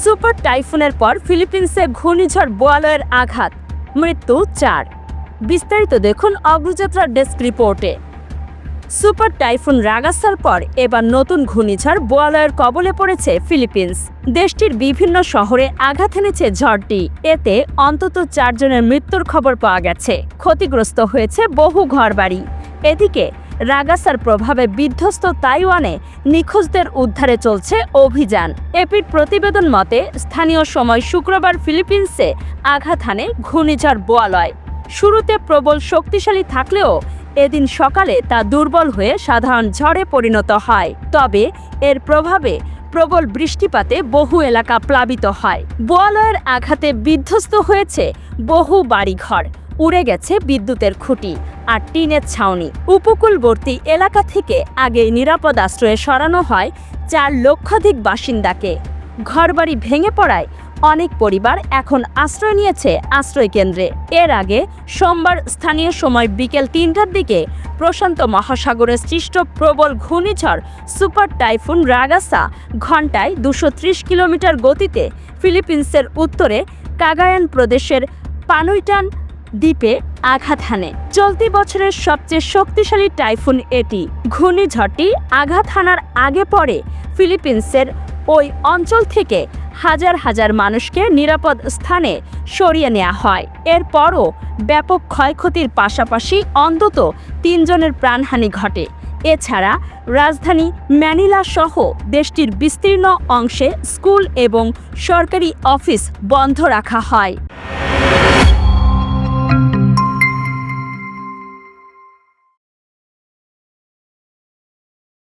Super টাইফুনের পর ফিলিপিন্সে ঘূর্ণিঝড় বোয়ালয়ের আঘাত, মৃত্যু 4। বিস্তারিত দেখুন অগ্রযাত্রার ডেস্ক রিপোর্টে। সুপার টাইফুন রাগাসার পর এবার নতুন ঘূর্ণিঝড় বোয়ালয়ের কবলে পড়েছে ফিলিপিন্স। দেশটির বিভিন্ন শহরে আঘাত এনেছে ঝড়টি। এতে অন্তত 4 জনের মৃত্যুর খবর পাওয়া গেছে। ক্ষতিগ্রস্ত হয়েছে বহু ঘরবাড়ি। এদিকে রাগাসার প্রভাবে বিধ্বস্ত তাইওয়ানে নিখোঁজদের উদ্ধারে চলছে অভিযান। এপির প্রতিবেদন মতে স্থানীয় সময় শুক্রবার ফিলিপিন্সে আঘাত হানে ঘূর্ণিঝড় বোয়ালয়। শুরুতে প্রবল শক্তিশালী থাকলেও এদিন সকালে তা দুর্বল হয়ে সাধারণ ঝড়ে পরিণত হয়। তবে এর প্রভাবে প্রবল বৃষ্টিপাতে বহু এলাকা প্লাবিত হয়। বোয়ালয়ের আঘাতে বিধ্বস্ত হয়েছে বহু বাড়িঘর, উড়ে গেছে বিদ্যুতের খুঁটি আর টিনের ছাউনি। উপকূলবর্তী এলাকা থেকে আগে নিরাপদ আশ্রয়ে সরানো হয় 4 লক্ষাধিক বাসিন্দাকে। ঘরবাড়ি ভেঙে পড়ায় অনেক পরিবার এখন আশ্রয় নিয়েছে আশ্রয়কেন্দ্রে। এর আগে সোমবার স্থানীয় সময় বিকেল 3টার দিকে প্রশান্ত মহাসাগরে সৃষ্ট প্রবল ঘূর্ণিঝড় সুপার টাইফুন রাগাসা ঘন্টায় 230 কিলোমিটার গতিতে ফিলিপিন্সের উত্তরে কাগায়ান প্রদেশের পানুইটান দ্বীপে আঘাত হানে। চলতি বছরের সবচেয়ে শক্তিশালী টাইফুন এটি। ঘূর্ণিঝড়টি আঘাত হানার আগে পরে ফিলিপিন্সের ওই অঞ্চল থেকে হাজার হাজার মানুষকে নিরাপদ স্থানে সরিয়ে নেওয়া হয়। এরপরও ব্যাপক ক্ষয়ক্ষতির পাশাপাশি অন্তত 3 জনের প্রাণহানি ঘটে। এছাড়া রাজধানী ম্যানিলা সহ দেশটির বিস্তীর্ণ অংশে স্কুল এবং সরকারি অফিস বন্ধ রাখা হয়।